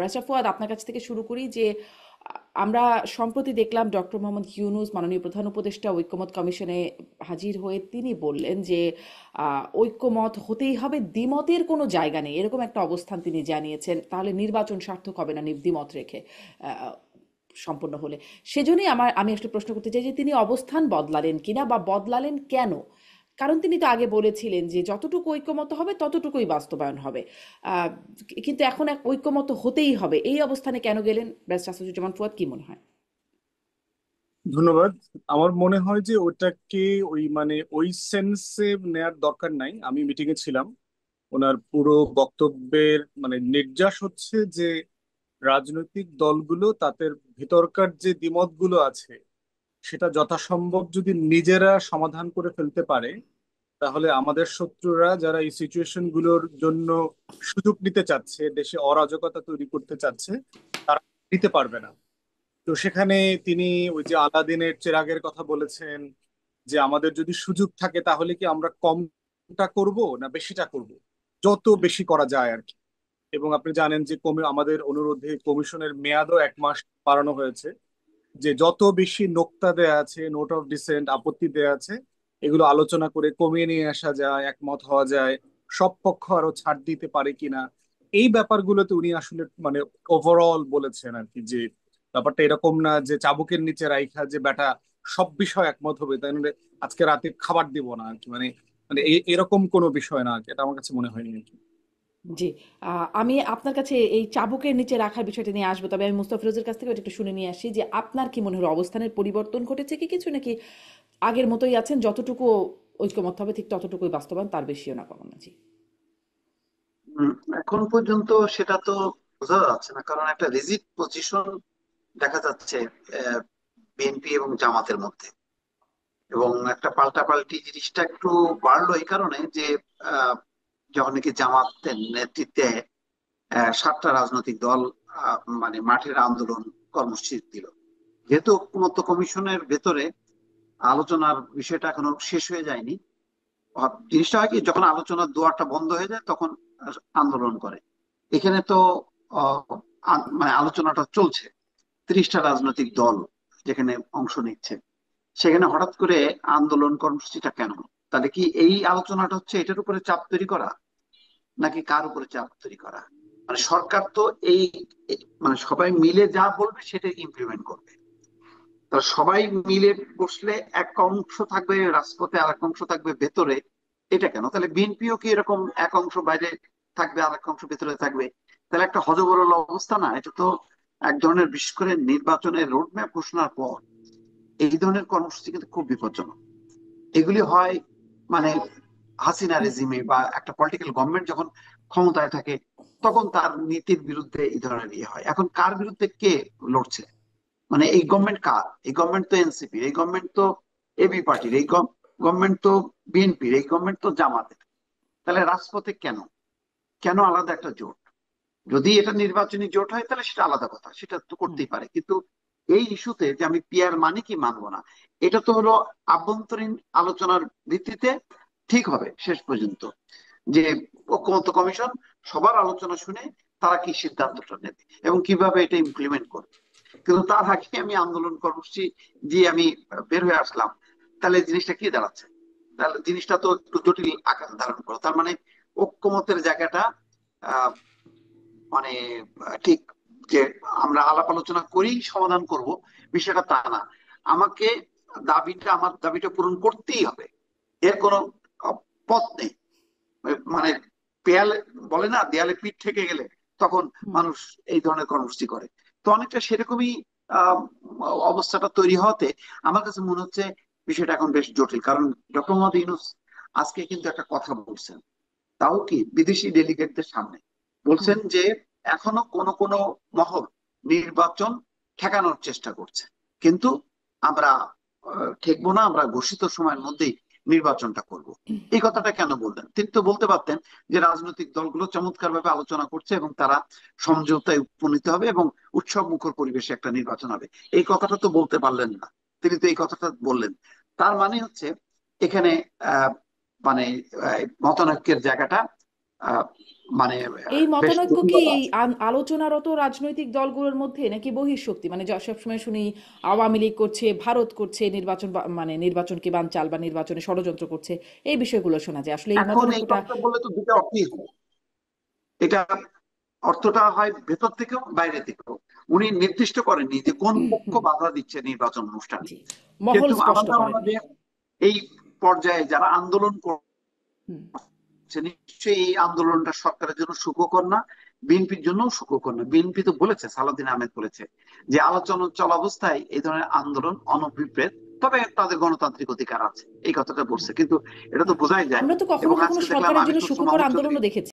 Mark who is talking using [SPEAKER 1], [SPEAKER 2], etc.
[SPEAKER 1] Barrister Fuad, আপনার কাছ থেকে শুরু করি যে আমরা সম্প্রতি দেখলাম ডক্টর মোহাম্মদ ইউনূস মাননীয় প্রধান উপদেষ্টা ঐকমত্য কমিশনে হাজির হয়ে তিনি বললেন যে ঐকমত্য হতেই হবে, দ্বিমতের কোনো জায়গা নেই, এরকম একটা অবস্থান তিনি জানিয়েছেন। তাহলে নির্বাচন সার্থক হবে না দ্বিমত রেখে সম্পন্ন হলে। সেজন্যই আমি আসলে প্রশ্ন করতে চাই যে তিনি অবস্থান বদলালেন কিনা বা বদলালেন কেন? কারণ তিনি তো আগে বলেছিলেন যে যতটুকু ঐক্যমত হবে ততটুকুই বাস্তবায়ন হবে। আহ, কিন্তু এখন এক ঐক্যমত হতেই হবে, এই অবস্থানে কেন গেলেন? ব্যারিস্টার আসাদুজ্জামান ফুয়াদ, কি মনে হয়?
[SPEAKER 2] ধন্যবাদ। আমার মনে হয় যে ওটাকে ওই সেন্সে নেয়ার দরকার নাই। আমি মিটিং এ ছিলাম। ওনার পুরো বক্তব্যের নির্যাস হচ্ছে যে রাজনৈতিক দলগুলো তাদের ভিতরকার যে দ্বিমতগুলো আছে সেটা যথাসম্ভব যদি নিজেরা সমাধান করে ফেলতে পারে, তাহলে আমাদের শত্রুরা যারা এই সিচুয়েশন গুলোর জন্য সুযোগ নিতে চাচ্ছে, দেশে অরাজকতা তৈরি করতে চাচ্ছে, তারা নিতে পারবে না। তো সেখানে তিনি ওই যে আলাদিনের চেরাগের কথা বলেছেন, যে আমাদের যদি সুযোগ থাকে তাহলে কি আমরা কমটা করব না বেশিটা করব, যত বেশি করা যায় আর কি। এবং আপনি জানেন যে আমাদের অনুরোধে কমিশনের মেয়াদও 1 মাস বাড়ানো হয়েছে, যে যত বেশি নোক্তা দেয়া আছে, নোট অফ ডিসেন্ট, আপত্তি দেয়া আছে, এগুলো আলোচনা করে কমিয়ে নিয়ে আসা যায়, একমত হওয়া যায়, সব পক্ষ আরো ছাড় দিতে পারে কিনা, এই ব্যাপারগুলোতে উনি আসলে ওভারঅল বলেছেন আর কি। যে ব্যাপারটা এরকম না যে চাবুকের নিচে রাইখা যে বেটা সব বিষয় একমত হবে, তাই নাহলে আজকে রাতে খাবার দিব না আর কি। মানে মানে এরকম কোনো বিষয় না আর কি। এটা আমার কাছে মনে হয়নি আর কি।
[SPEAKER 1] জি, আমি আপনার কাছে এই চাবুকের নিচে রাখার বিষয়টা নিয়ে আসবো। তবে আমি মুস্তাফিরুজের কাছ থেকে ওটা একটু শুনে নিয়ে আসি যে আপনার কি মনে হলো, অবস্থানের পরিবর্তন ঘটেছে কি কিছু, নাকি আগের মতোই আছেন, যতটুকু ঐকমত্য হবে ঠিক ততটুকুই বাস্তবায়ন, তার বেশিও না কমানো? জি।
[SPEAKER 3] উম, এখন পর্যন্ত সেটা তো বোঝা যাচ্ছে না, কারণ একটা রিজিড পজিশন দেখা যাচ্ছে বিএনপি এবং জামাতের মধ্যে। এবং একটা পাল্টাপাল্টি জিনিসটা একটু বাড়লো এই কারণে যে আহ, যখন নাকি জামাতের নেতৃত্বে 7টা রাজনৈতিক দল মাঠের আন্দোলন কর্মসূচি দিল। যেহেতু ঐকমত্য কমিশনের ভেতরে আলোচনার বিষয়টা এখনো শেষ হয়ে যায়নি, জিনিসটা হয় কি, যখন আলোচনার দুয়ারটা বন্ধ হয়ে যায় তখন আন্দোলন করে। এখানে তো আহ, আলোচনাটা চলছে, 30টা রাজনৈতিক দল যেখানে অংশ নিচ্ছে, সেখানে হঠাৎ করে আন্দোলন কর্মসূচিটা কেন? তাহলে কি এই আলোচনাটা হচ্ছে এটার উপরে চাপ তৈরি করা, নাকি কার উপরে চাপ তৈরি করা? সরকার তো এই সবাই মিলে যা বলবে সেটাই ইমপ্লিমেন্ট করবে। তা সবাই মিলে বসলে এক অংশ থাকবে রাজপথে, আর এক অংশ থাকবে ভেতরে। এটা কেন? তাহলে বিএনপিও কি এরকম এক অংশ বাইরে থাকবে আর এক অংশ ভেতরে থাকবে? তাহলে একটা হযবরল অবস্থা না? এটা তো এক ধরনের, বিশেষ করে নির্বাচনের রোডম্যাপ ঘোষণার পর এই ধরনের কর্মসূচি কিন্তু খুব বিপজ্জনক। এগুলি হয় মানে হাসিনা রেজিমে বা একটা পলিটিক্যাল গভর্নমেন্ট যখন ক্ষমতায় থাকে তখন তার নীতির বিরুদ্ধে এই ধরনের ইয়ে হয়। এখন কার বিরুদ্ধে কে লড়ছে? এই গভর্নমেন্ট কার? এই গভর্নমেন্ট তো এনসিপির, এই গভর্নমেন্ট তো এবি পার্টির, এই গভর্নমেন্ট তো বিএনপির, এই গভর্নমেন্ট তো জামাতের। তাহলে রাজপথে কেন? কেন আলাদা একটা জোট? যদি এটা নির্বাচনী জোট হয় তাহলে সেটা আলাদা কথা, সেটা তো করতেই পারে। কিন্তু এই ইস্যুতে যে আমি পিয়ার মানে কি মানবো না, এটা তো হলো আভ্যন্তরীণ আলোচনার ভিত্তিতে ঠিক হবে শেষ পর্যন্ত, যে ঐকমত্য কমিশন সবার আলোচনা শুনে তারা কি সিদ্ধান্তটা নেবে এবং কিভাবে এটা ইমপ্লিমেন্ট করবে। কিন্তু তার আগে আমি আন্দোলন কর্মসূচি দিয়ে আমি বের হয়ে আসলাম, তাহলে জিনিসটা কি দাঁড়াচ্ছে? তাহলে জিনিসটা তো একটু জটিল আকার ধারণ করো। তার মানে ঐকমত্যের জায়গাটা আহ মানে ঠিক যে আমরা আলাপ আলোচনা করেই সমাধান করব, বিষয়টা তা না। আমাকে আমার দাবিটা পূরণ করতেই হবে, এর কোনো আহ, পথ নেই। মানে দেয়ালে, বলে না দেয়ালে পিঠ থেকে গেলে তখন মানুষ এই ধরনের কর্মসূচি করে। তো অনেকটা সেরকমই আহ অবস্থাটা তৈরি হওয়াতে আমার কাছে মনে হচ্ছে বিষয়টা এখন বেশ জটিল। কারণ ডক্টর মোহাম্মদ ইউনূস আজকে কিন্তু একটা কথা বলছেন, তাও কি বিদেশি ডেলিগেটদের সামনে বলছেন যে এখনো কোন কোন মহল নির্বাচন ঠেকানোর চেষ্টা করছে, কিন্তু আমরা ঠেকবো না, আমরা ঘোষিত সময়ের মধ্যেই নির্বাচনটা করব। এই কথাটা কেন বললেন? তিনি তো বলতে পারতেন যে রাজনৈতিক দলগুলো চমৎকার ভাবে আলোচনা করছে এবং তারা সমঝোতায় উপনীত হবে এবং উৎসব মুখর পরিবেশে একটা নির্বাচন হবে। এই কথাটা তো বলতে পারলেন না, তিনি তো এই কথাটা বললেন। তার মানে হচ্ছে এখানে আহ মতানৈক্যের জায়গাটা আহ, মানে
[SPEAKER 1] এই
[SPEAKER 3] বেশ
[SPEAKER 1] মতানৈক্য কি
[SPEAKER 3] জটিলতা
[SPEAKER 1] এই
[SPEAKER 3] আছে।
[SPEAKER 1] আলোচনারত রাজনৈতিক দলগুলোর মধ্যে নাকি বহিঃশক্তি, মানে সবসময় শুনি আওয়ামী লীগ করছে, ভারত করছে নির্বাচন, মানে নির্বাচনকে বানচাল বা নির্বাচনে ষড়যন্ত্র করছে, এই বিষয়গুলো শোনা যায়। আসলে এই
[SPEAKER 3] এখন এই
[SPEAKER 1] মতানৈক্যটা
[SPEAKER 3] কথাটা বললে তো দুটো অর্থই হয়। এটা অর্থটা হয় ভেতর থেকেও বাইরে থেকেও। উনি নির্দিষ্ট করেননি যে কোন পক্ষ বাধা দিচ্ছে নির্বাচন অনুষ্ঠানে,
[SPEAKER 1] জি, মহল
[SPEAKER 3] কিন্তু
[SPEAKER 1] স্পষ্ট
[SPEAKER 3] আমার ধারণা
[SPEAKER 1] করেননি।
[SPEAKER 3] যে এই পর্যায়ে যারা আন্দোলন
[SPEAKER 1] হুম।
[SPEAKER 3] করছে নিশ্চয়ই এই আন্দোলনটা সরকারের জন্য সুখকর না, বিএনপির জন্য সুখকর না। বিএনপি তো বলেছে, সালাউদ্দিন আহমেদ বলেছে যে আলোচনা চলা অবস্থায় এই ধরনের আন্দোলন অনভিপ্রেত, তবে তাদের গণতান্ত্রিক অধিকার আছে, এই কথাটা
[SPEAKER 1] হুম।
[SPEAKER 3] বলছে। কিন্তু এটা তো
[SPEAKER 1] না,
[SPEAKER 3] বোঝাই যায়।
[SPEAKER 1] আমরা তো কখনো
[SPEAKER 3] এবং
[SPEAKER 1] কখনো
[SPEAKER 3] আজকে দেখলাম
[SPEAKER 1] সরকারের
[SPEAKER 3] আমি
[SPEAKER 1] জন্য
[SPEAKER 3] শুনছি
[SPEAKER 1] সুখকর
[SPEAKER 3] মোহাম্মদ চৌধুরী
[SPEAKER 1] আন্দোলনও দেখেছি।